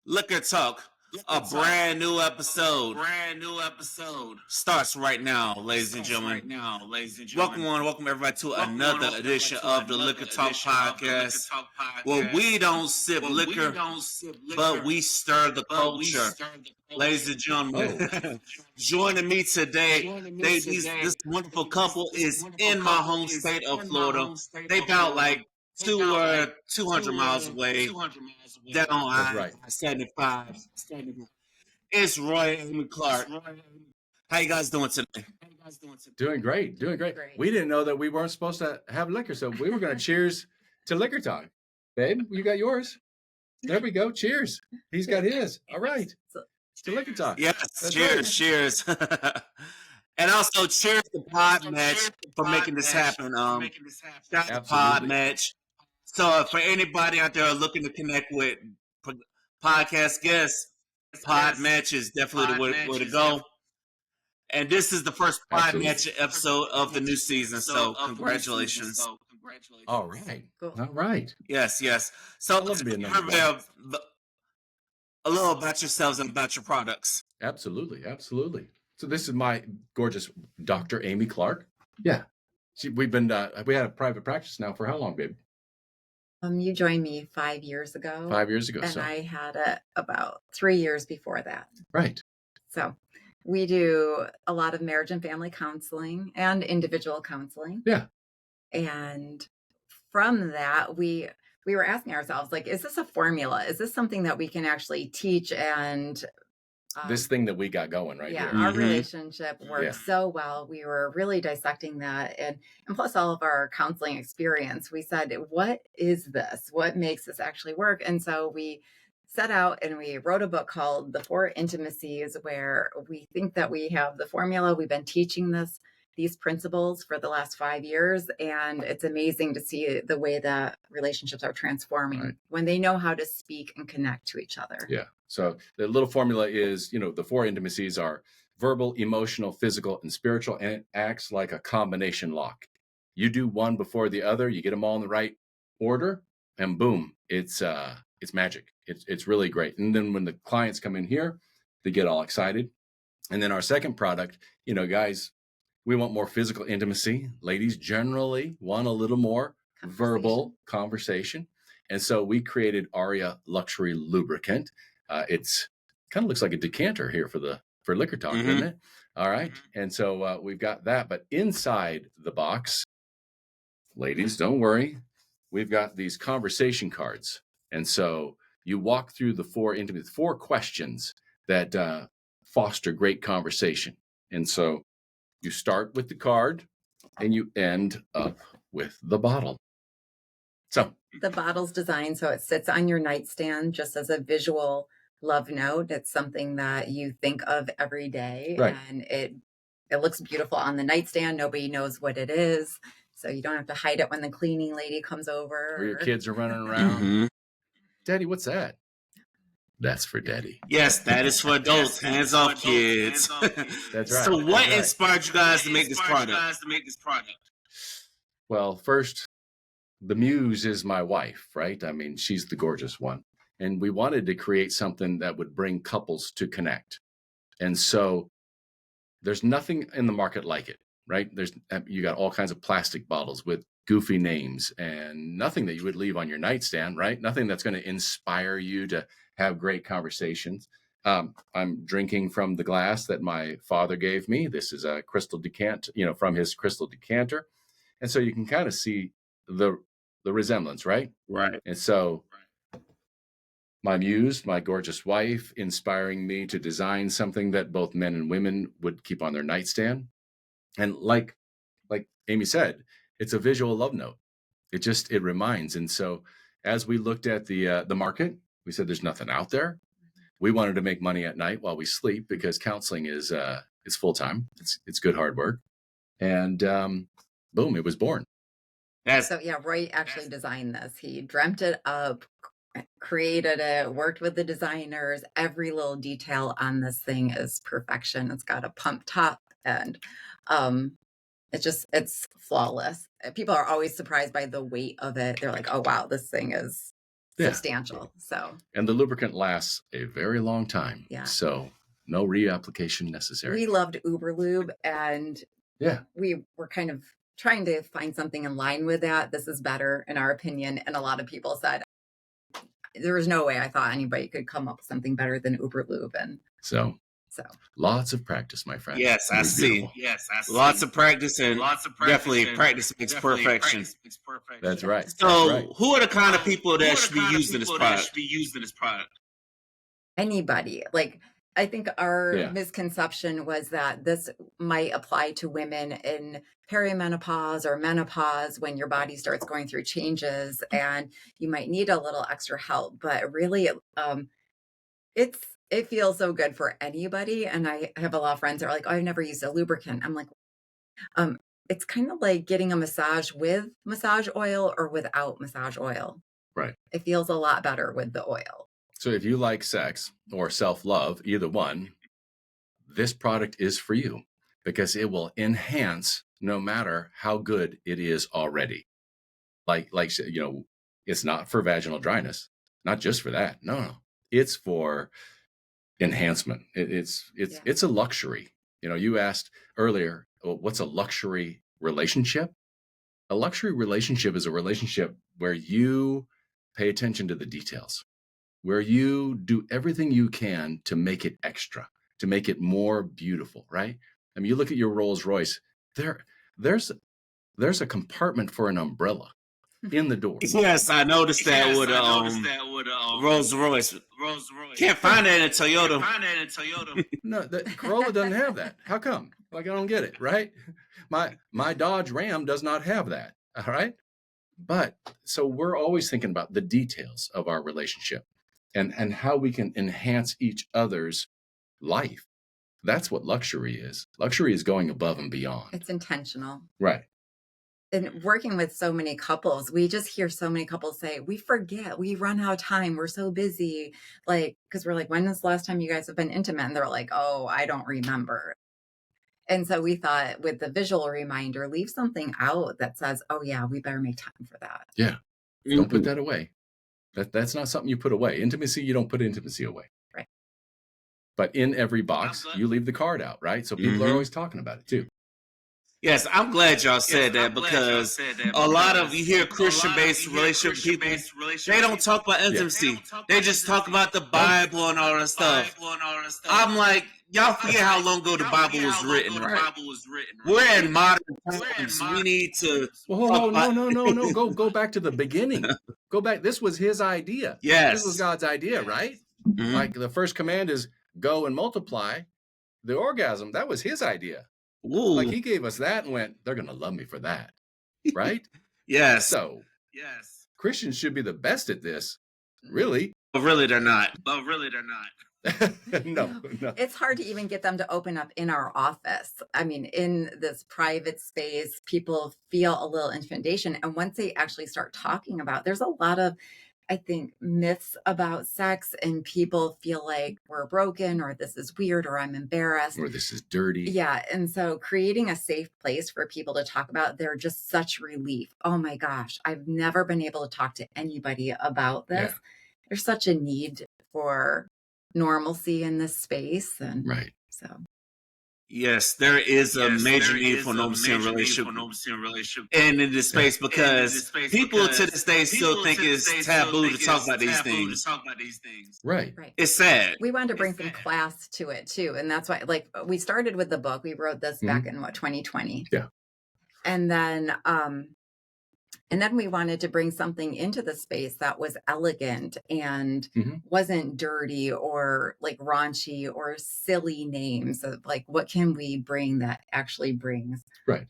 Liquor Talk, a brand new episode starts right now, ladies and gentlemen. Welcome everybody to another edition of the Liquor Talk podcast, where we don't sip liquor, but we stir the culture. Ladies and gentlemen, joining me today, this wonderful couple is in my home state of Florida. They about like 200 miles away down I-75. It's Roy and Amy Clark. How you guys doing today? Doing great. We didn't know that we weren't supposed to have liquor, so we were going to cheers to Liquor Talk. Babe, you got yours. There we go. Cheers. He's got his. All right. To Liquor Talk. Yes, cheers. And also cheers to Podmatch for making this happen. Shout out to Podmatch. So for anybody out there looking to connect with podcast guests, Podmatch is definitely the way to go. And this is the first Podmatch episode of the new season, so congratulations. All right. Cool. All right. Yes. So let's hear a little about yourselves and about your products. Absolutely. So this is my gorgeous Dr. Amy Clark. Yeah. We had a private practice now for how long, babe? You joined me 5 years ago. 5 years ago. And I had it about 3 years before that. Right. So we do a lot of marriage and family counseling and individual counseling. Yeah. And from that, we were asking ourselves, like, is this a formula? Is this something that we can actually teach? And this thing that we got going right here. Yeah, our relationship works so well. We were really dissecting that. And plus all of our counseling experience, we said, what is this? What makes this actually work? And so we set out and we wrote a book called The Four Intimacies, where we think that we have the formula. We've been teaching these principles for the last 5 years. And it's amazing to see the way that relationships are transforming when they know how to speak and connect to each other. Yeah. So the little formula is, the four intimacies are verbal, emotional, physical, and spiritual, and it acts like a combination lock. You do one before the other, you get them all in the right order, and boom, it's magic. It's really great. And then when the clients come in here, they get all excited. And then our second product, guys, we want more physical intimacy. Ladies generally want a little more verbal conversation. And so we created Aria Luxury Lubricant. It's kind of looks like a decanter here for Liquor Talk, doesn't it? All right. And so we've got that. But inside the box, ladies, don't worry. We've got these conversation cards. And so you walk through the four questions that foster great conversation. And so you start with the card and you end up with the bottle. So the bottle's designed so it sits on your nightstand just as a visual love note. It's something that you think of every day. Right. And it looks beautiful on the nightstand. Nobody knows what it is. So you don't have to hide it when the cleaning lady comes over. Or your kids are running around. Daddy, what's that? That's for Daddy. Yes, that is for adults. Hands off, kids. That's right. So what inspired you guys to make this product? Well, first, the muse is my wife, right? I mean, she's the gorgeous one. And we wanted to create something that would bring couples to connect. And so there's nothing in the market like it, right? You got all kinds of plastic bottles with goofy names and nothing that you would leave on your nightstand, right? Nothing that's going to inspire you to have great conversations. I'm drinking from the glass that my father gave me. This is a crystal decanter, from his crystal decanter. And so you can kind of see the resemblance, right? Right. And so my muse, my gorgeous wife, inspiring me to design something that both men and women would keep on their nightstand. And like Amy said, it's a visual love note. It reminds. And so as we looked at the market, we said there's nothing out there. We wanted to make money at night while we sleep because counseling is full time. It's good hard work. And boom, it was born. So Roy actually designed this. He dreamt it up, created it, worked with the designers. Every little detail on this thing is perfection. It's got a pump top and it's flawless. People are always surprised by the weight of it. They're like, oh wow, this thing is substantial. So, and the lubricant lasts a very long time. Yeah. So no reapplication necessary. We loved Uber Lube, and Yeah. we were kind of trying to find something in line with that. This is better, in our opinion. And a lot of people said there was no way I thought anybody could come up with something better than Uber Lube. And So so lots of practice, my friend. Yes, I see. Lots of practice, and definitely practice makes perfection. That's right. So, That's right. who are the kind of people that should be using this product? Anybody, like, I think our Yeah. misconception was that this might apply to women in perimenopause or menopause, when your body starts going through changes and you might need a little extra help. But really, it feels so good for anybody. And I have a lot of friends that are like, oh, I've never used a lubricant. I'm like, it's kind of like getting a massage with massage oil or without massage oil. Right. It feels a lot better with the oil. So if you like sex or self-love, either one, this product is for you, because it will enhance no matter how good it is already. Like, it's not for vaginal dryness, not just for that. No. It's for enhancement. It's a luxury. You asked earlier, what's a luxury relationship? A luxury relationship is a relationship where you pay attention to the details, where you do everything you can to make it extra, to make it more beautiful, right? I mean, you look at your Rolls Royce, there's a compartment for an umbrella in the door. Yes, I noticed that with Rolls Royce. Can't find that in Toyota. No, the Corolla doesn't have that. How come? Like, I don't get it, right? My Dodge Ram does not have that. All right. But so we're always thinking about the details of our relationship and how we can enhance each other's life. That's what luxury is. Luxury is going above and beyond. It's intentional. Right. And working with so many couples, we just hear so many couples say, we forget, we run out of time, we're so busy. Like, because we're like, when is the last time you guys have been intimate? And they're like, oh, I don't remember. And so we thought, with the visual reminder, leave something out that says, oh yeah, we better make time for that. Yeah. Don't put that away. That's not something you put away. Intimacy, you don't put intimacy away. Right. But in every box, you leave the card out, right? So people are always talking about it too. Yes, I'm glad y'all said that, because a lot of, you hear Christian-based relationship people, they don't talk about intimacy. They just talk about the Bible and all that stuff. I'm like, y'all forget how long ago the Bible was written, right? We're in modern times. We need to. Whoa, no. Go back to the beginning. Go back. This was his idea. Yes. This was God's idea, right? Mm-hmm. Like, the first command is go and multiply. The orgasm, that was his idea. Ooh. Like, he gave us that and went, they're going to love me for that. Right? Yes. So, Christians should be the best at this. Really? But really, they're not. No. It's hard to even get them to open up in our office. I mean, in this private space, people feel a little intimidation. And once they actually start talking about, there's a lot of, I think, myths about sex, and people feel like we're broken, or this is weird, or I'm embarrassed, or this is dirty. Yeah. And so creating a safe place for people to talk about, they're just such relief. Oh my gosh, I've never been able to talk to anybody about this. Yeah. There's such a need for normalcy in this space. And right. So. Yes, there is a major need for normalcy in relationship and in this space, because people to this day still think it's taboo to talk about these things. Right. It's sad. We wanted to bring some class to it too. And that's why, like, we started with the book. We wrote this back in 2020. Yeah. And then we wanted to bring something into the space that was elegant and wasn't dirty or like raunchy or silly names. Of like, what can we bring that actually brings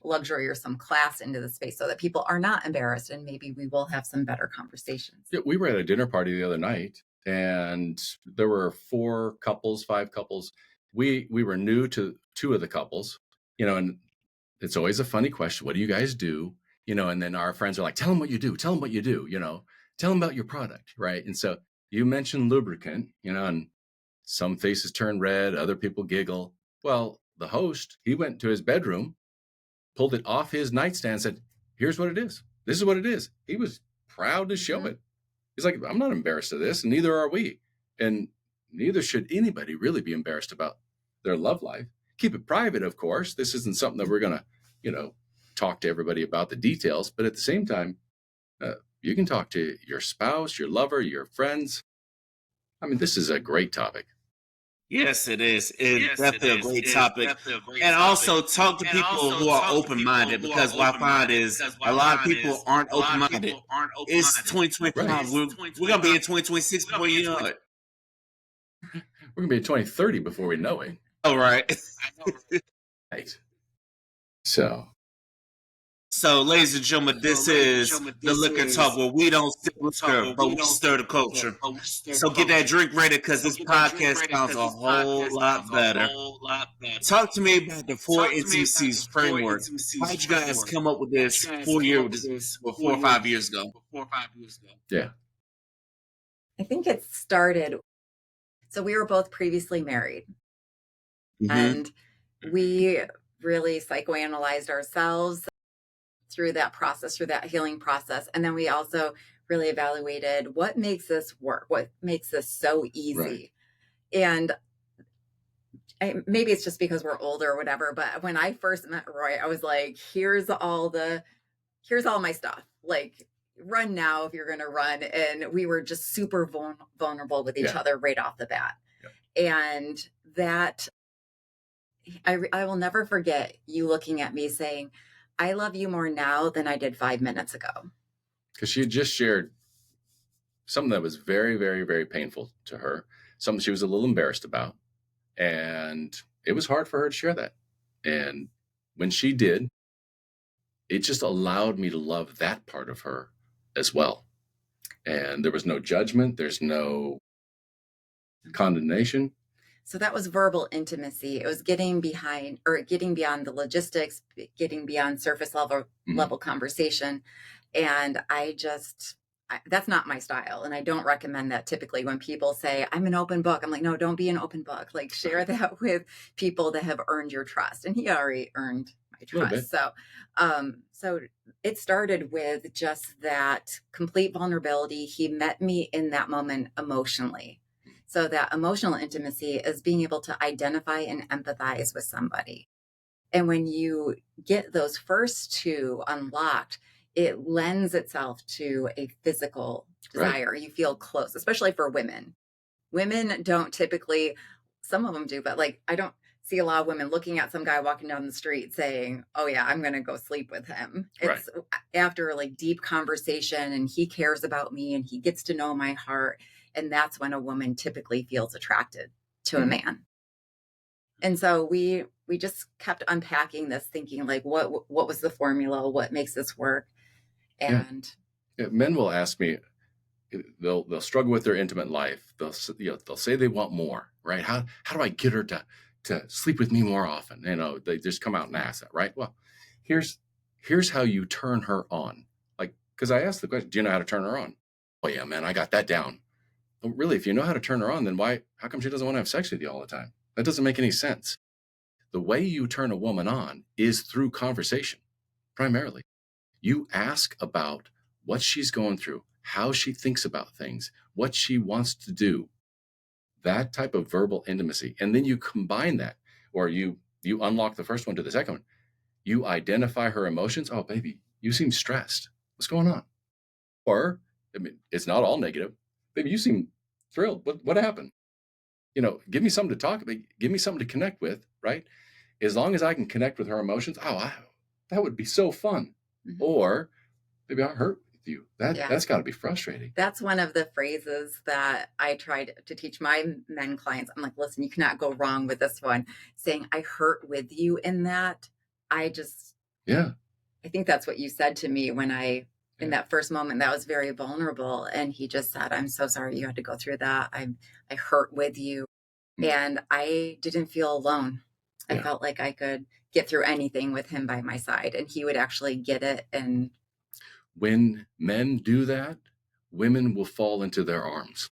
luxury or some class into the space, so that people are not embarrassed, and maybe we will have some better conversations. Yeah, we were at a dinner party the other night, and there were 5 couples. We were new to 2 of the couples, and it's always a funny question. What do you guys do? And then our friends are like, tell them what you do. Tell them what you do. Tell them about your product. Right. And so you mentioned lubricant, and some faces turn red. Other people giggle. Well, the host, he went to his bedroom, pulled it off his nightstand, said, here's what it is. This is what it is. He was proud to show it. He's like, I'm not embarrassed of this, and neither are we. And neither should anybody really be embarrassed about their love life. Keep it private, of course. This isn't something that we're going to, talk to everybody about the details. But at the same time, you can talk to your spouse, your lover, your friends. I mean, this is a great topic. Yes, it is. It's definitely a great topic. And also talk to people who are open-minded, because what I find is a lot of people aren't open-minded. It's 2025. Right. We're going to be in 2026 before you know it. We're going to be at 2030 before we know it. All right. Right. So, ladies and gentlemen, this is the Liquor Talk, where we don't sip liquor, but we stir the culture. So get that drink ready, because this podcast sounds a whole lot better. Talk to me about the Four Intimacies framework. How did you guys come up with this 4 or 5 years ago? Yeah. I think it started. So we were both previously married, and we really psychoanalyzed ourselves through that process, through that healing process. And then we also really evaluated what makes this work, what makes this so easy. Right. And maybe it's just because we're older or whatever, but when I first met Roy, I was like, here's all my stuff. Like, run now if you're going to run. And we were just super vulnerable with each other right off the bat. Yeah. And that, I will never forget you looking at me saying, I love you more now than I did 5 minutes ago. Because she had just shared something that was very, very, very painful to her, something she was a little embarrassed about. And it was hard for her to share that. And when she did, it just allowed me to love that part of her as well. And there was no judgment. There's no condemnation. So that was verbal intimacy. It was getting beyond the logistics, getting beyond surface level conversation. And that's not my style. And I don't recommend that typically when people say, I'm an open book. I'm like, no, don't be an open book. Like, share that with people that have earned your trust. And he already earned my trust. So it started with just that complete vulnerability. He met me in that moment emotionally. So that emotional intimacy is being able to identify and empathize with somebody. And when you get those first two unlocked, it lends itself to a physical desire. Right. You feel close, especially for women. Women don't typically, some of them do, but like, I don't see a lot of women looking at some guy walking down the street saying, oh yeah, I'm going to go sleep with him. It's after like deep conversation, and he cares about me and he gets to know my heart. And that's when a woman typically feels attracted to a man. And so we just kept unpacking this, thinking like, what was the formula? What makes this work? And men will ask me, they'll struggle with their intimate life. They'll say they want more, right? How do I get her to sleep with me more often? They just come out and ask that, right? Well, here's how you turn her on. Like, because I asked the question, do you know how to turn her on? Oh yeah, man, I got that down. Well, really, if you know how to turn her on, then how come she doesn't want to have sex with you all the time? That doesn't make any sense. The way you turn a woman on is through conversation, primarily. You ask about what she's going through, how she thinks about things, what she wants to do, that type of verbal intimacy. And then you combine that, or you unlock the first one to the second one. You identify her emotions. Oh, baby, you seem stressed. What's going on? Or, I mean, it's not all negative. Baby, you seem thrilled. What happened? Give me something to talk about. Give me something to connect with, right? As long as I can connect with her emotions, that would be so fun. Mm-hmm. Or maybe I hurt with you. That's got to be frustrating. That's one of the phrases that I tried to teach my men clients. I'm like, listen, you cannot go wrong with this one. Saying I hurt with you in that. I think that's what you said to me when in that first moment, that was very vulnerable. And he just said, I'm so sorry you had to go through that. I hurt with you. Mm-hmm. And I didn't feel alone. I felt like I could get through anything with him by my side, and he would actually get it. And when men do that, women will fall into their arms,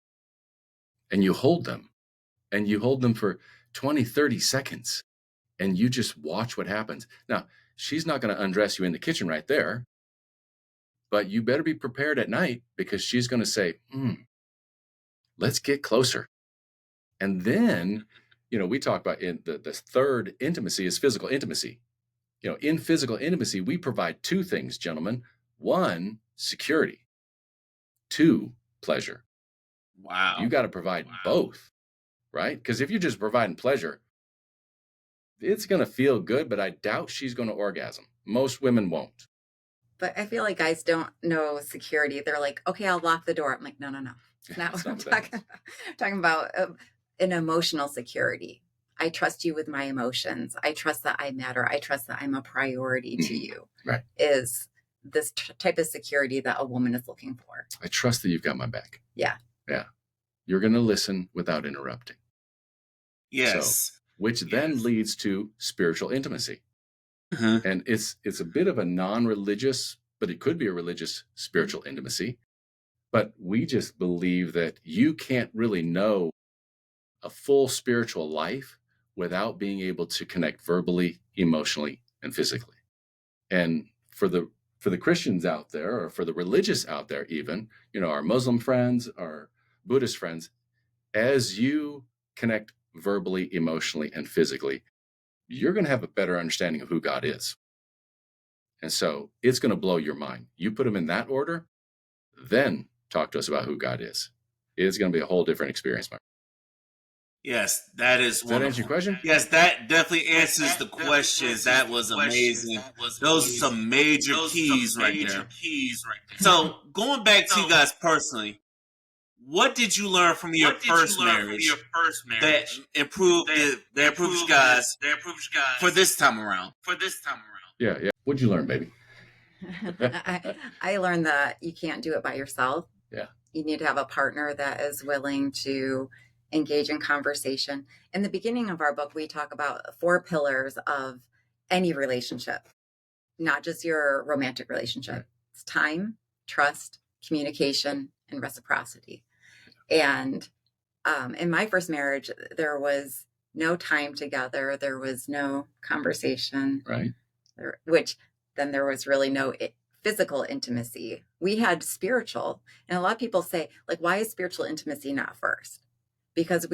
and you hold them for 20, 30 seconds, and you just watch what happens. Now, she's not going to undress you in the kitchen right there, but you better be prepared at night, because she's going to say, let's get closer. And then, we talk about in the third intimacy is physical intimacy. In physical intimacy, we provide two things, gentlemen. One, security. Two, pleasure. Wow. You got to provide both, right? Because if you're just providing pleasure, it's going to feel good, but I doubt she's going to orgasm. Most women won't. But I feel like guys don't know security. They're like, okay, I'll lock the door. I'm like, no. It's not what I'm talking about. I'm talking about an emotional security. I trust you with my emotions. I trust that I matter. I trust that I'm a priority to you. Right. Is this type of security that a woman is looking for. I trust that you've got my back. Yeah. Yeah. You're going to listen without interrupting. Yes. So, which then leads to spiritual intimacy. And it's a bit of a non-religious, but it could be a religious spiritual intimacy. But we just believe that you can't really know a full spiritual life without being able to connect verbally, emotionally, and physically. And for the Christians out there, or for the religious out there, even, our Muslim friends, our Buddhist friends, as you connect verbally, emotionally, and physically, you're going to have a better understanding of who God is. And so it's going to blow your mind. You put them in that order, then talk to us about who God is. It's going to be a whole different experience, Mark. Yes, that is Does that answer your question? Yes, that definitely answers the questions. That was amazing. Those are some major keys right there. So going back to you guys personally, what did you learn from your first marriage that improved you guys for this time around? Yeah. What'd you learn, baby? I learned that you can't do it by yourself. Yeah. You need to have a partner that is willing to engage in conversation. In the beginning of our book, we talk about 4 pillars of any relationship, not just your romantic relationship. Right. It's time, trust, communication, and reciprocity. And in my first marriage, there was no time together. There was no conversation. Right. Which then there was really no physical intimacy. We had spiritual. And a lot of people say, like, why is spiritual intimacy not first? Because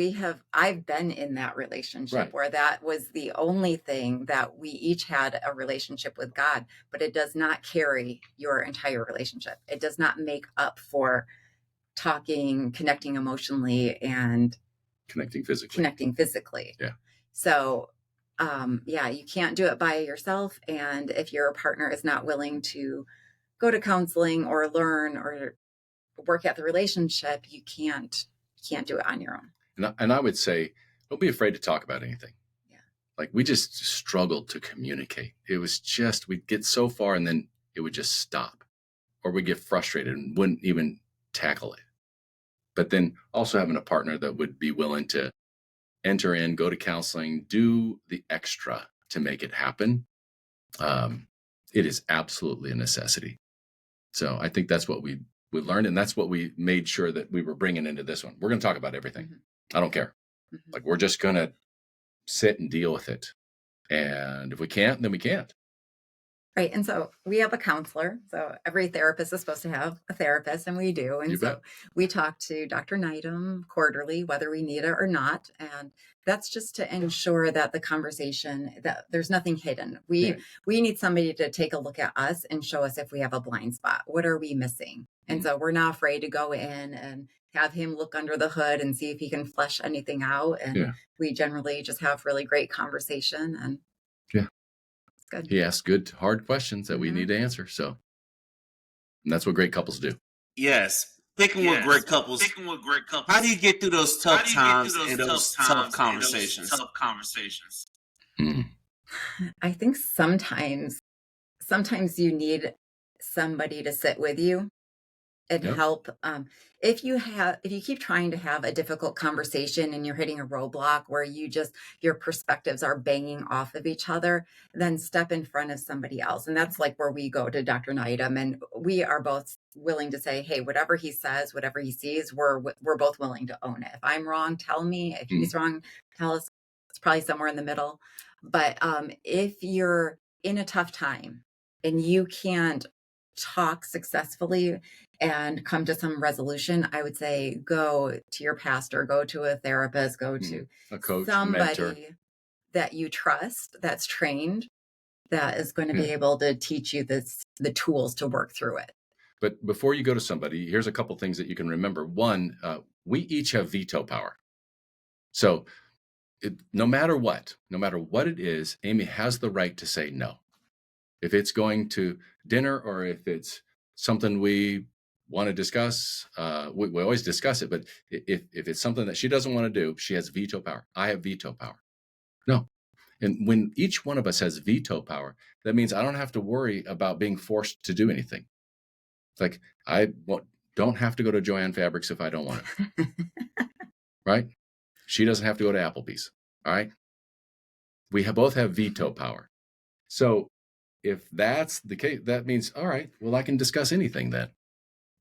I've been in that relationship where that was the only thing that we each had a relationship with God, but it does not carry your entire relationship. It does not make up for talking, connecting emotionally, and connecting physically. Yeah. So, you can't do it by yourself. And if your partner is not willing to go to counseling or learn or work at the relationship, you can't do it on your own. And I would say, don't be afraid to talk about anything. Yeah. Like, we just struggled to communicate. It was just, we'd get so far and then it would just stop, or we'd get frustrated and wouldn't even tackle it. But then also having a partner that would be willing to enter in, go to counseling, do the extra to make it happen. It is absolutely a necessity. So I think that's what we learned. And that's what we made sure that we were bringing into this one. We're going to talk about everything. Mm-hmm. I don't care. Mm-hmm. Like, we're just going to sit and deal with it. And if we can't, then we can't. Right. And so we have a counselor. So every therapist is supposed to have a therapist, and we do. And so we talk to Dr. Needham quarterly, whether we need it or not. And that's just to ensure that the conversation, that there's nothing hidden. We need somebody to take a look at us and show us if we have a blind spot. What are we missing? And so we're not afraid to go in and have him look under the hood and see if he can flesh anything out. And we generally just have really great conversation. And good. He asks good, hard questions that we need to answer. So, and that's what great couples do. Yes. Thinking with great couples. How do you get through those tough times and those tough conversations? I think sometimes you need somebody to sit with you and help. If you keep trying to have a difficult conversation and you're hitting a roadblock where your perspectives are banging off of each other, then step in front of somebody else. And that's like where we go to Dr. Needham, and we are both willing to say, hey, whatever he says, whatever he sees, we're both willing to own it. If I'm wrong, tell me. If he's wrong, tell us. It's probably somewhere in the middle. But if you're in a tough time and you can't talk successfully and come to some resolution, I would say go to your pastor, go to a therapist, go to a coach, a mentor. somebody that you trust, that's trained, that is going to be able to teach you the tools to work through it. But before you go to somebody, here's a couple things that you can remember. One, we each have veto power. So no matter what it is, Amy has the right to say no. If it's going to dinner or if it's something we want to discuss, we always discuss it. But if it's something that she doesn't want to do, she has veto power. I have veto power. No. And when each one of us has veto power, that means I don't have to worry about being forced to do anything. It's like I don't have to go to Joann Fabrics if I don't want to. Right? She doesn't have to go to Applebee's. All right? We both have veto power. So if that's the case, that means, all right, well, I can discuss anything then.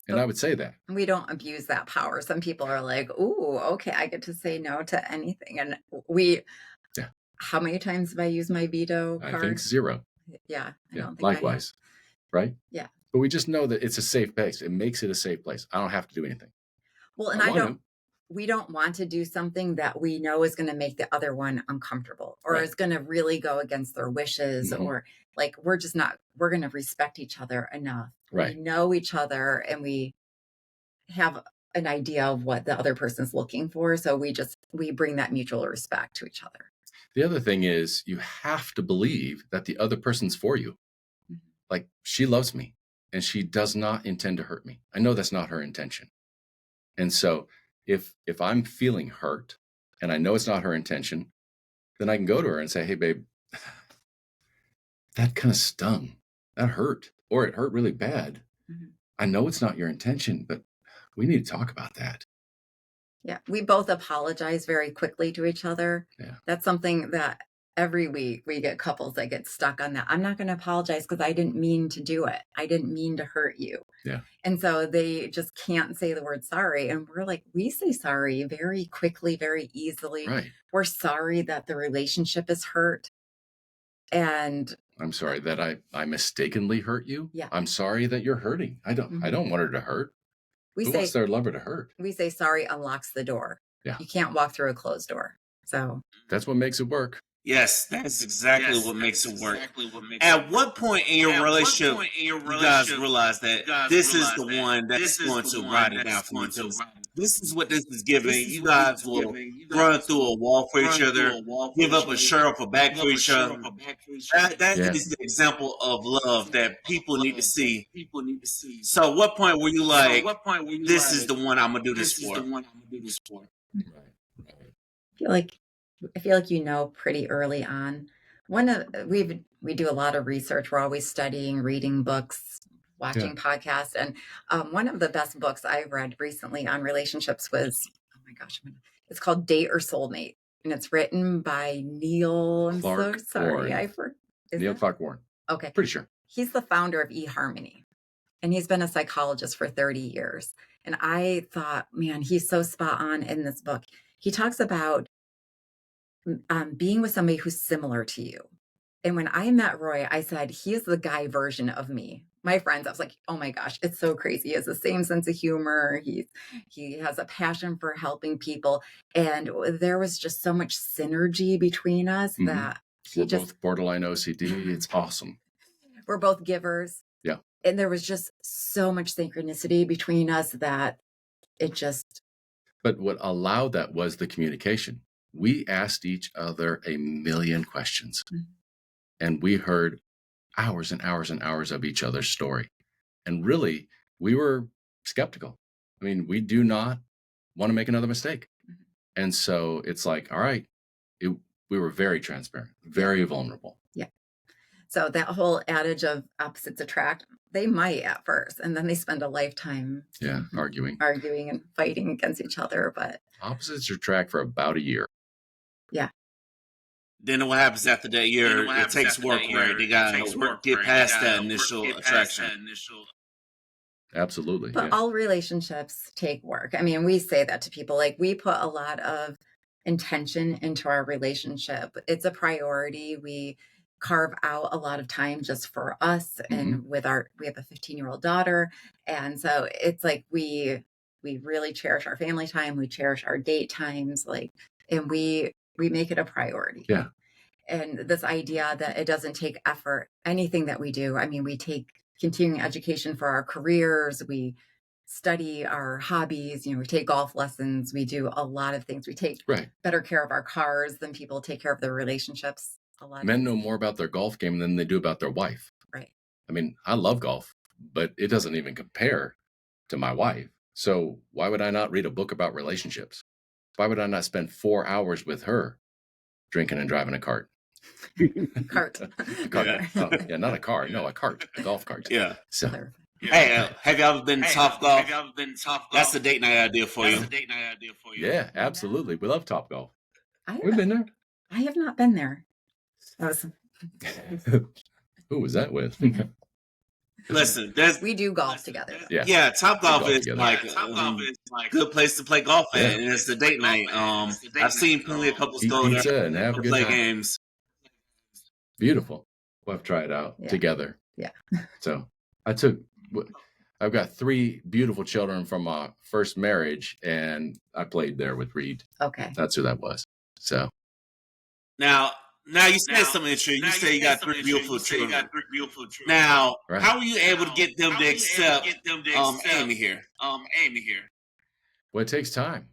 And I would say that. We don't abuse that power. Some people are like, ooh, okay, I get to say no to anything. And how many times have I used my veto card? I think 0. Yeah, I don't think likewise. Right? Yeah. But we just know that it's a safe place. It makes it a safe place. I don't have to do anything. Well, and we don't want to do something that we know is going to make the other one uncomfortable or is going to really go against their wishes or like, we're going to respect each other enough. Right. We know each other and we have an idea of what the other person's looking for. So we bring that mutual respect to each other. The other thing is you have to believe that the other person's for you. Like, she loves me and she does not intend to hurt me. I know that's not her intention. And so if I'm feeling hurt and I know it's not her intention, then I can go to her and say, hey, babe, that kind of stung. That hurt. Or it hurt really bad. I know it's not your intention, but we need to talk about that. Yeah. We both apologize very quickly to each other. Yeah. That's something that every week we get couples that get stuck on that. I'm not going to apologize because I didn't mean to do it. I didn't mean to hurt you. Yeah. And so they just can't say the word sorry. And we're like, we say sorry very quickly, very easily. Right. We're sorry that the relationship is hurt. And I'm sorry that I mistakenly hurt you. Yeah. I'm sorry that you're hurting. I don't want her to hurt. Who wants their lover to hurt? We say sorry unlocks the door. Yeah. You can't walk through a closed door. So that's what makes it work. Yes, that's exactly what makes it work. At what point in your relationship you guys realize that this is the one that's going to ride it out for you? This is what this is giving. You guys will run through a wall for each other, give up a shirt off a back for each other. That is the example of love that people need to see. So what point were you like, this is the one I'm going to do this for? I feel like pretty early on. We do a lot of research. We're always studying, reading books, watching podcasts, and one of the best books I read recently on relationships was it's called Date or Soulmate, and it's written by Neil. I'm so sorry, Neil Clark Warren. Okay, pretty sure he's the founder of eHarmony, and he's been a psychologist for 30 years. And I thought, man, he's so spot on in this book. He talks about being with somebody who's similar to you. And when I met Roy, I said, he is the guy version of me. My friends, I was like, oh my gosh, it's so crazy. He has the same sense of humor. He has a passion for helping people. And there was just so much synergy between us that we're both borderline OCD. It's awesome. We're both givers. Yeah. And there was just so much synchronicity between us that it just. But what allowed that was the communication. We asked each other a million questions and we heard hours and hours and hours of each other's story. And really, we were skeptical. I mean, we do not want to make another mistake. And so it's like, all right, we were very transparent, very vulnerable. Yeah. So that whole adage of opposites attract, they might at first, and then they spend a lifetime arguing and fighting against each other. But opposites attract for about a year. Yeah. Then what happens after that year? It takes work, right? They got to get past that initial attraction. Absolutely. But all relationships take work. I mean, we say that to people. Like, we put a lot of intention into our relationship. It's a priority. We carve out a lot of time just for us. And we have a 15-year-old daughter. And so it's like we really cherish our family time. We cherish our date times, and we make it a priority. Yeah. And this idea that it doesn't take effort, anything that we do. I mean, we take continuing education for our careers. We study our hobbies, we take golf lessons. We do a lot of things. We take better care of our cars than people take care of their relationships. A lot. Men know more about their golf game than they do about their wife. Right. I mean, I love golf, but it doesn't even compare to my wife. So why would I not read a book about relationships? Why would I not spend 4 hours with her drinking and driving a cart? Cart. A cart. Yeah. Oh, yeah, not a car. No, a cart. A golf cart. Yeah. So. Hey, have you ever been Top Golf? That's a date night idea for you. Yeah, absolutely. We love Top Golf. We've been there. I have not been there. Who was that with? Listen, we do golf together. Yeah, Top Golf is like a good place to play golf at, and it's a date night. I've seen plenty of couples go there and have to a good play time. games. Beautiful. We'll have to try it out together. Yeah. So I've got 3 beautiful children from my first marriage, and I played there with Reed. Okay. That's who that was. So now you said something true. You said you got 3 beautiful children. Now, how were you able to get them to accept Amy here? Well, it takes time,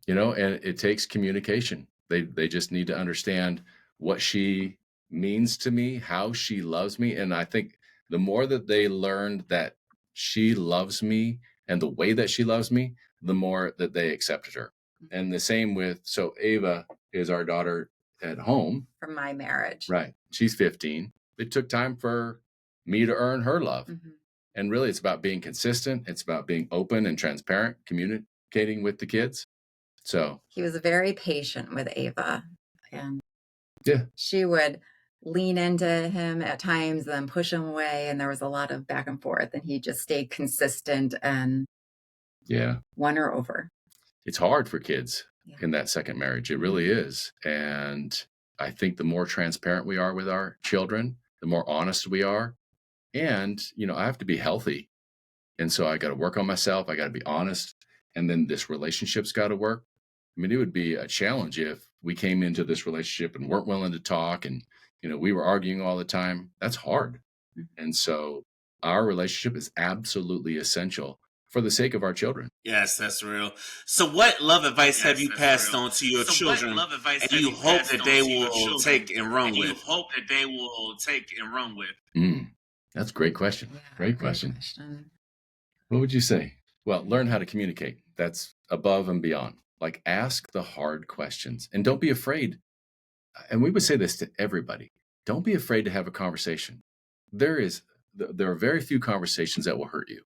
and it takes communication. They just need to understand what she means to me, how she loves me. And I think the more that they learned that she loves me and the way that she loves me, the more that they accepted her. And the same so Ava is our daughter at home. From my marriage. Right. She's 15. It took time for me to earn her love. Mm-hmm. And really, it's about being consistent. It's about being open and transparent, communicating with the kids. So he was very patient with Ava. And yeah, she would lean into him at times, then push him away. And there was a lot of back and forth. And he just stayed consistent and won her over. It's hard for kids in that second marriage. It really is. And I think the more transparent we are with our children, the more honest we are. And, I have to be healthy. And so I got to work on myself. I got to be honest. And then this relationship's got to work. I mean, it would be a challenge if we came into this relationship and weren't willing to talk and, we were arguing all the time. That's hard. And so our relationship is absolutely essential for the sake of our children. Yes, that's real. So what love advice have you passed on to your children and you hope that they will take and run with? That's a great question. Great question. What would you say? Well, learn how to communicate. That's above and beyond. Like, ask the hard questions and don't be afraid. And we would say this to everybody. Don't be afraid to have a conversation. There are very few conversations that will hurt you.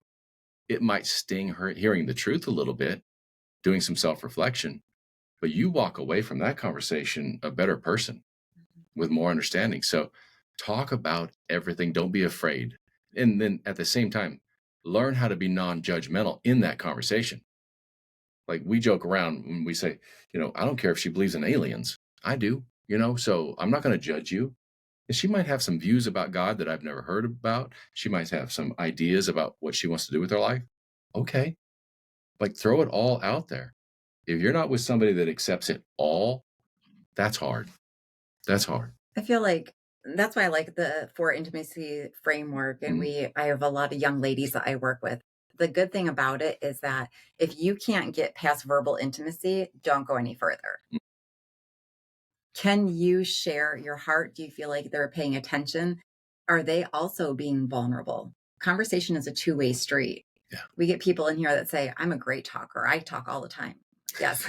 It might sting hearing the truth a little bit, doing some self-reflection, but you walk away from that conversation a better person with more understanding. So talk about everything. Don't be afraid. And then at the same time, learn how to be non-judgmental in that conversation. Like, we joke around when we say, I don't care if she believes in aliens. I do, so I'm not going to judge you. And she might have some views about God that I've never heard about. She might have some ideas about what she wants to do with her life. Okay. Like, throw it all out there. If you're not with somebody that accepts it all, that's hard. That's hard. I feel like that's why I like the Four Intimacy framework. And I have a lot of young ladies that I work with. The good thing about it is that if you can't get past verbal intimacy, don't go any further. Can you share your heart? Do you feel like they're paying attention? Are they also being vulnerable? Conversation is a two-way street. Yeah. We get people in here that say, I'm a great talker. I talk all the time. Yes.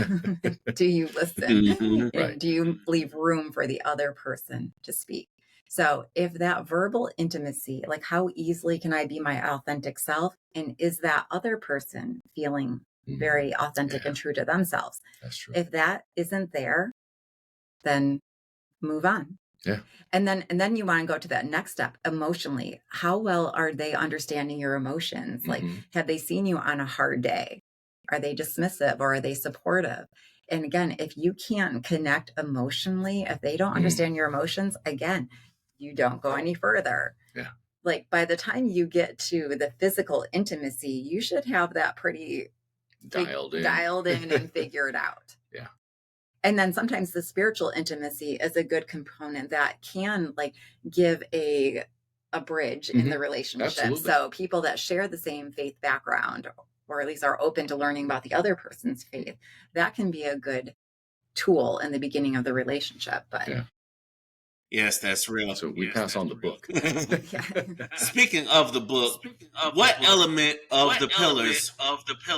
Do you listen? Right. Do you leave room for the other person to speak? So if that verbal intimacy, like, how easily can I be my authentic self? And is that other person feeling very authentic and true to themselves? That's true. If that isn't there, then move on. Yeah. And then you want to go to that next step emotionally. How well are they understanding your emotions? Like, have they seen you on a hard day? Are they dismissive or are they supportive? And again, if you can't connect emotionally, if they don't understand your emotions, again, you don't go any further. Yeah. Like by the time you get to the physical intimacy, you should have that pretty Dialed in and figured out. Yeah. And then sometimes the spiritual intimacy is a good component that can like give a bridge in the relationship. Absolutely. So people that share the same faith background, or at least are open to learning about the other person's faith, that can be a good tool in the beginning of the relationship. But Yeah. Yes, that's real. So we pass on the book. Speaking of the book, what element of the pillars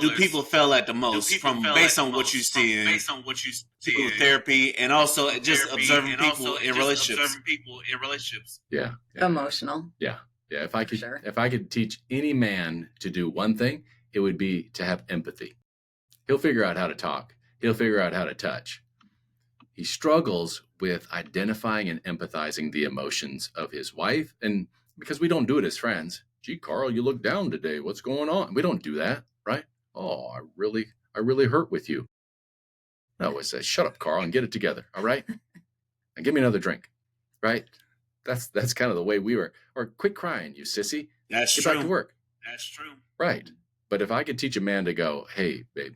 do people fail at the most based on what you see in therapy and also just observing people in relationships? Yeah. Emotional. Yeah. If I could teach any man to do one thing, it would be to have empathy. He'll figure out how to talk. He'll figure out how to touch. He struggles with identifying and empathizing the emotions of his wife. And because we don't do it as friends. Gee, Carl, you look down today. What's going on? We don't do that, right? Oh, I really hurt with you. No, we say, shut up, Carl, and get it together. All right. And give me another drink. Right. That's kind of the way we were. Or quit crying, you sissy. That's Get true. back to work. That's true. Right. But if I could teach a man to go, hey, babe,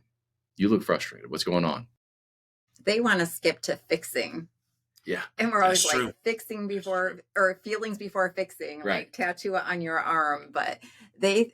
you look frustrated. What's going on? They want to skip to fixing. Yeah. And we're always That's like true. fixing before, or feelings before fixing, Right. like tattoo it on your arm. But they,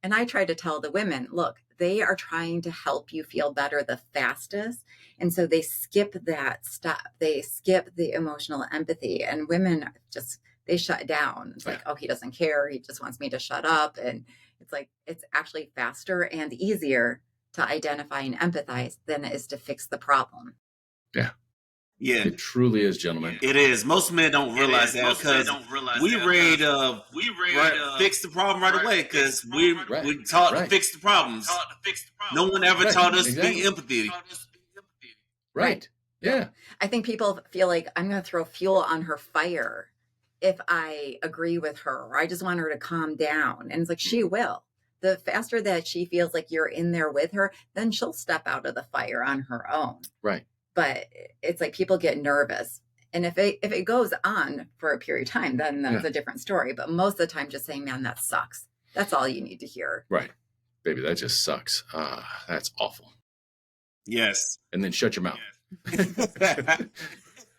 and I try to tell the women, look, they are trying to help you feel better the fastest. And so they skip that step. They skip the emotional empathy, and women just, they shut down. It's like, oh, he doesn't care. He just wants me to shut up. And it's like, it's actually faster and easier to identify and empathize than it is to fix the problem. Yeah. Yeah. It truly is, gentlemen. It is. Most men don't realize that because we ready to fix the problem right away because we taught to fix the problems. No one ever taught us to be empathy. Right. Yeah. I think people feel like I'm going to throw fuel on her fire if I agree with her, or I just want her to calm down. And it's like, she will. The faster that she feels like you're in there with her, then she'll step out of the fire on her own. Right. But it's like people get nervous. And if it goes on for a period of time, then that's a different story. But most of the time, just saying, man, that sucks. That's all you need to hear. Right. Baby, that just sucks. That's awful. Yes. And then shut your mouth.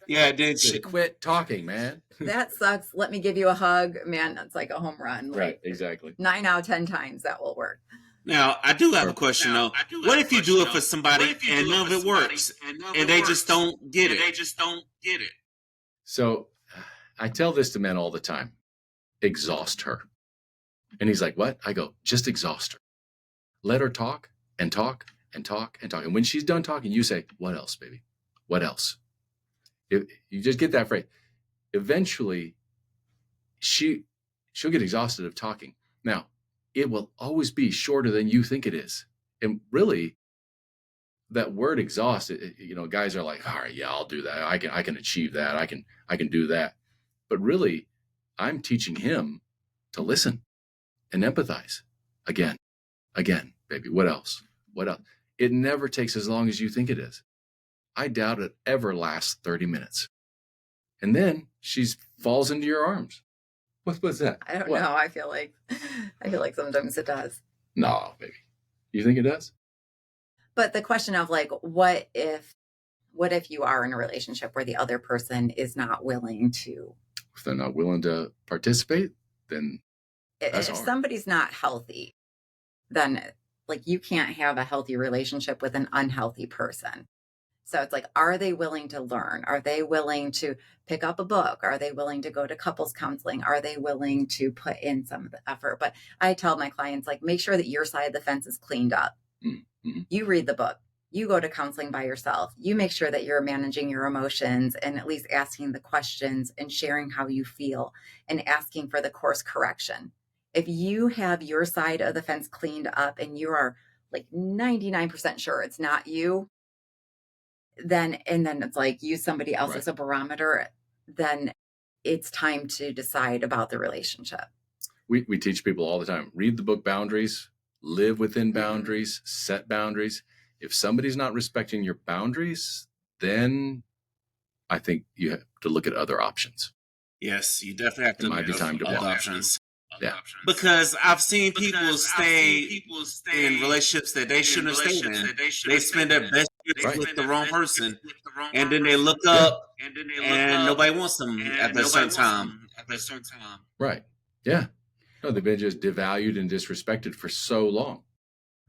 Yeah, then quit talking, man. That sucks. Let me give you a hug. Man, that's like a home run. Like, right, exactly. 9 out of 10 times that will work. Now, I do have a question, though. What if you do it for somebody and none of it works and they just don't get it? So I tell this to men all the time. Exhaust her. And he's like, what? I go, just exhaust her. Let her talk and talk and talk and talk. And when she's done talking, you say, what else, baby? What else? If you just get that phrase. Eventually, she'll get exhausted of talking. Now, it will always be shorter than you think it is. And really, that word exhaust, guys are like, all right, yeah, I'll do that. I can achieve that. I can do that. But really, I'm teaching him to listen and empathize. Again, baby, what else? What else? It never takes as long as you think it is. I doubt it ever lasts 30 minutes. And then she falls into your arms. What's that? I don't know. I feel like sometimes it does. No, baby. You think it does? But the question of like, what if you are in a relationship where the other person is not willing to? If they're not willing to participate, then if somebody's not healthy, then like you can't have a healthy relationship with an unhealthy person. So it's like, are they willing to learn? Are they willing to pick up a book? Are they willing to go to couples counseling? Are they willing to put in some of the effort? But I tell my clients, like, make sure that your side of the fence is cleaned up. Mm-hmm. You read the book. You go to counseling by yourself. You make sure that you're managing your emotions and at least asking the questions and sharing how you feel and asking for the course correction. If you have your side of the fence cleaned up and you are like 99% sure it's not you, then it's like use somebody else as a barometer, then it's time to decide about the relationship. We teach people all the time, read the book Boundaries, live within boundaries, set boundaries. If somebody's not respecting your boundaries, then I think you have to look at other options. Yes, you definitely have It to might be time to other walk. options. Yeah. Because I've seen people stay in relationships that they shouldn't have stayed in. They spend their best years Right. with the wrong person, and then they look up and nobody wants them at a certain time. Right. Yeah. No, they've been just devalued and disrespected for so long.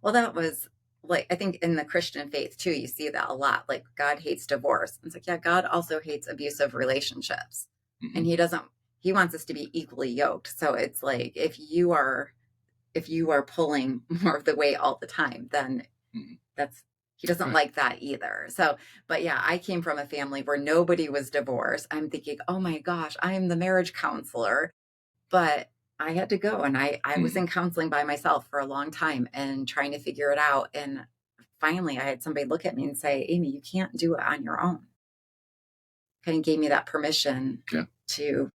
Well, that was like, I think in the Christian faith too, you see that a lot. Like, God hates divorce. It's like, yeah, God also hates abusive relationships. Mhm. And he wants us to be equally yoked. So it's like, if you are pulling more of the weight all the time, then Mhm. he doesn't Right. like that either. So, but yeah, I came from a family where nobody was divorced. I'm thinking, oh my gosh, I am the marriage counselor. But I had to go, and I was in counseling by myself for a long time and trying to figure it out. And finally, I had somebody look at me and say, Amy, you can't do it on your own. Kind of gave me that permission Yeah. to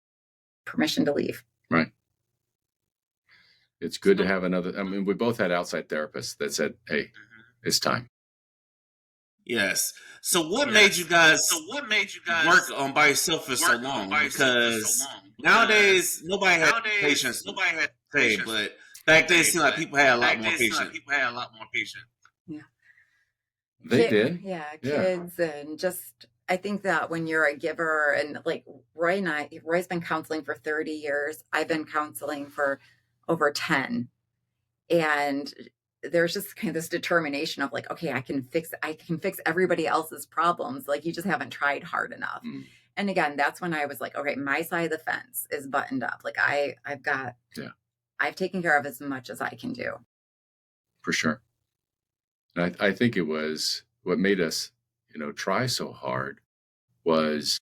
leave. Right. It's good to have another. I mean, we both had outside therapists that said, hey, it's time. Yes. So what made you guys work on by yourself for so long? Because nowadays nobody has patience to say, but back then it seemed like people had a lot more patience. Yeah. They did. Yeah, Yeah. kids, and just I think that when you're a giver, and like Roy's been counseling for 30 years. I've been counseling for over 10. And there's just kind of this determination of like, okay, I can fix everybody else's problems. Like, you just haven't tried hard enough. Mm. And again, that's when I was like, okay, my side of the fence is buttoned up. Like, I've taken care of as much as I can do. For sure. And I think it was what made us, try so hard was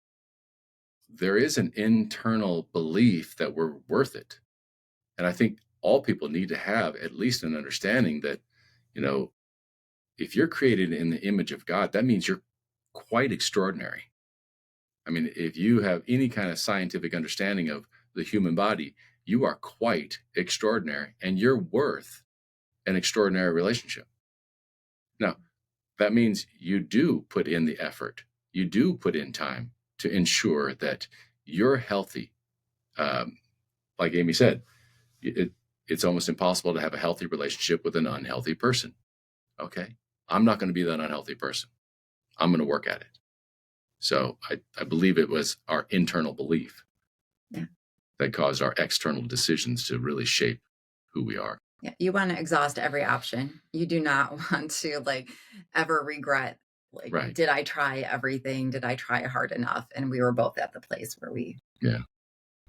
there is an internal belief that we're worth it. And I think all people need to have at least an understanding that, if you're created in the image of God, that means you're quite extraordinary. I mean, if you have any kind of scientific understanding of the human body, you are quite extraordinary and you're worth an extraordinary relationship. Now, that means you do put in the effort, you do put in time to ensure that you're healthy. Like Amy said, it's almost impossible to have a healthy relationship with an unhealthy person. Okay. I'm not going to be that unhealthy person. I'm going to work at it. So I believe it was our internal belief that caused our external decisions to really shape who we are. Yeah, you want to exhaust every option. You do not want to like ever regret, like, Right. did I try everything? Did I try hard enough? And we were both at the place where we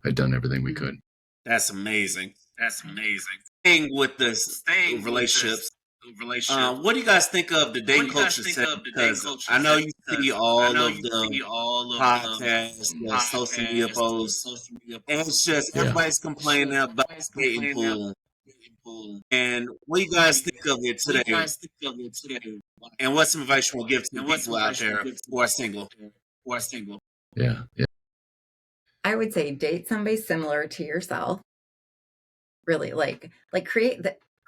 had done everything we could. That's amazing. Staying with this relationships. What do you guys think of the dating culture today? Because I know you see all of the podcasts, the social media posts, and it's just everybody's complaining about the dating pool. And what do you guys think of it today? And what's some advice you want to give to the people out there who are single? Yeah. I would say date somebody similar to yourself. Really, like create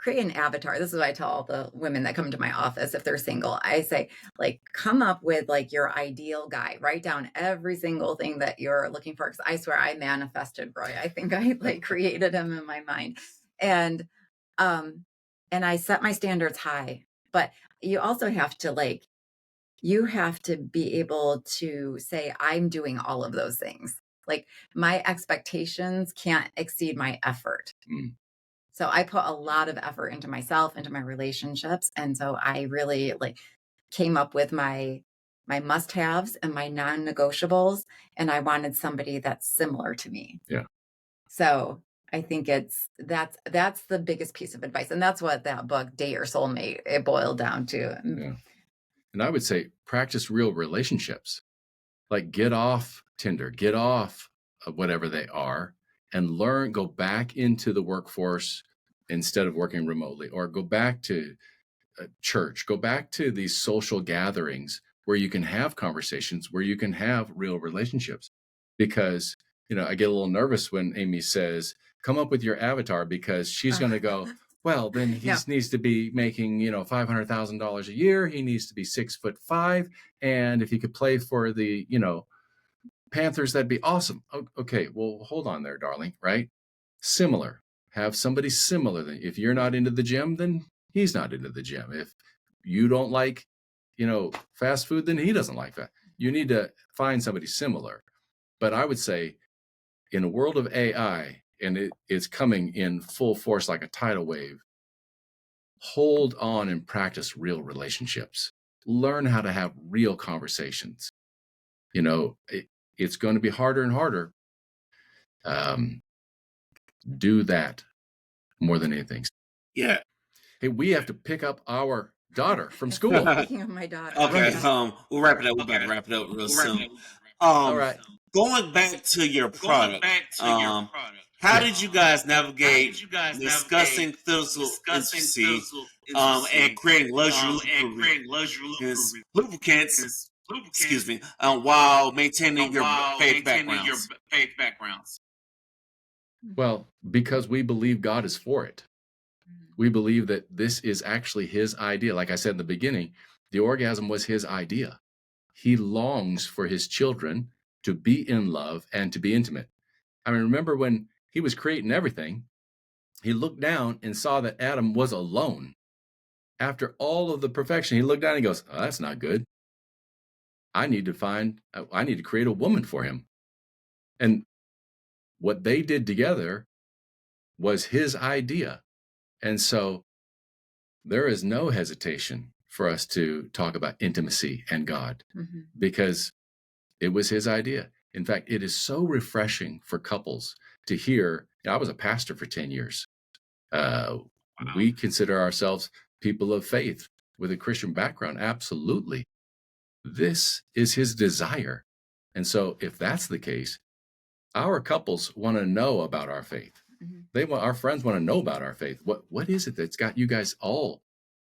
an avatar. This is what I tell all the women that come to my office if they're single. I say, like, come up with like your ideal guy. Write down every single thing that you're looking for. Because I swear I manifested Roy. I think I like created him in my mind. And I set my standards high. But you also have to be able to say, I'm doing all of those things. Like, my expectations can't exceed my effort. Mm. So I put a lot of effort into myself, into my relationships. And so I really like came up with my must-haves and my non-negotiables. And I wanted somebody that's similar to me. Yeah. So I think that's the biggest piece of advice. And that's what that book, Date Your Soulmate, it boiled down to. Yeah. And I would say practice real relationships. Like, get off Tinder, get off whatever they are, and go back into the workforce instead of working remotely, or go back to church, go back to these social gatherings where you can have conversations, where you can have real relationships. Because, I get a little nervous when Amy says, come up with your avatar, because she's going to go, well, then he needs to be making, $500,000 a year. He needs to be 6'5", and if he could play for the, Panthers, that'd be awesome. Okay, well, hold on there, darling, right? Similar. Have somebody similar. If you're not into the gym, then he's not into the gym. If you don't like, fast food, then he doesn't like that. You need to find somebody similar. But I would say in a world of AI, and it's coming in full force like a tidal wave, hold on and practice real relationships. Learn how to have real conversations. It's going to be harder and harder. Do that more than anything. Yeah. Hey, we have to pick up our daughter from school. Speaking of my daughter. Okay, we'll wrap it up. We're about to wrap it up real soon. All right. Going back to your product, how did you guys navigate discussing physical intimacy and creating luxury lubricants? Excuse me, while maintaining your faith backgrounds. Well, because we believe God is for it. We believe that this is actually his idea. Like I said in the beginning, the orgasm was his idea. He longs for his children to be in love and to be intimate. I mean, remember when he was creating everything, he looked down and saw that Adam was alone. After all of the perfection, he looked down and he goes, oh, that's not good. I need to create a woman for him. And what they did together was his idea. And so there is no hesitation for us to talk about intimacy and God, because it was his idea. In fact, it is so refreshing for couples to hear. I was a pastor for 10 years. Wow. We consider ourselves people of faith with a Christian background. Absolutely. This is his desire. And so if that's the case, our couples want to know about our faith. Our friends want to know about our faith. What is it that's got you guys all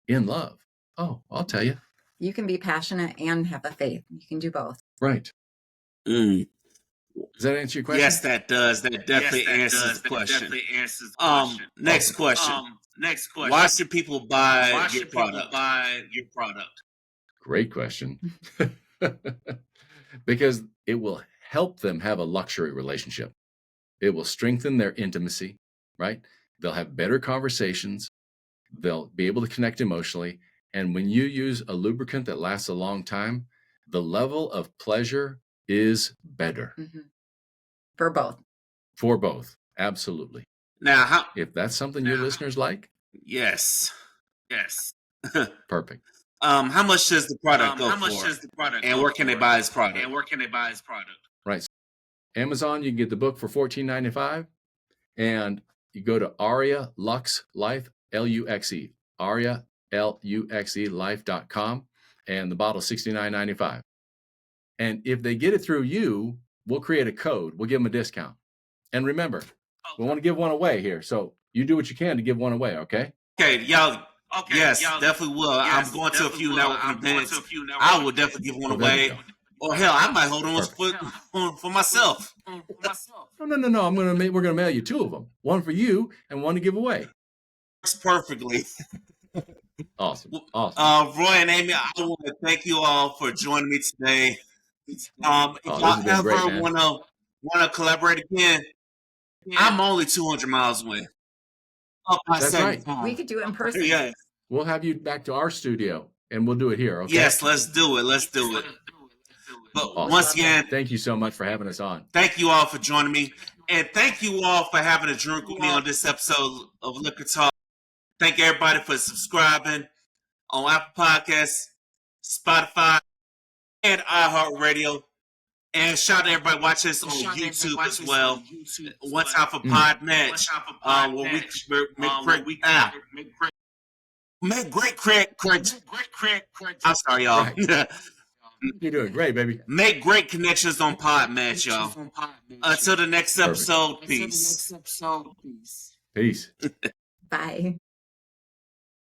in love? Oh, I'll tell you. You can be passionate and have a faith. You can do both. Right. Does that answer your question? Yes, that does. That definitely answers the question. Next question. Why should people buy your product? Great question. Because it will help them have a luxury relationship. It will strengthen their intimacy, right? They'll have better conversations. They'll be able to connect emotionally. And when you use a lubricant that lasts a long time, the level of pleasure is better. For both. For both. Absolutely. Now, if that's something your listeners like. Yes. Perfect. How much does the product go for? And where can they buy this product? Right. Amazon, you can get the book for $14.95. And you go to Aria Lux Life, Luxe, Aria, Luxe life.com. And the bottle is $69.95. And if they get it through you, we'll create a code. We'll give them a discount. And remember, we want to give one away here. So you do what you can to give one away, okay? Okay, y'all. Okay, yes, definitely will. I'm going to a few networking events. I will definitely give one away. Or hell, I might hold on for myself. No. We're gonna mail you two of them. One for you and one to give away. Works perfectly. Awesome. Roy and Amy, I want to thank you all for joining me today. If y'all ever want to collaborate again, I'm only 200 miles away. That's right. We could do it in person. Yeah. We'll have you back to our studio and we'll do it here. Okay. Yes, let's do it. But once again, thank you so much for having us on. Thank you all for joining me. And thank you all for having a drink with me on this episode of Liquor Talk. Thank everybody for subscribing on Apple Podcasts, Spotify, and iHeartRadio. And shout out to everybody watching us on YouTube as well. One time for Podmatch, where we make great. I'm sorry, y'all. Right. You're doing great, baby. Make great connections on Podmatch, y'all. Until the next episode, peace. Peace. Bye.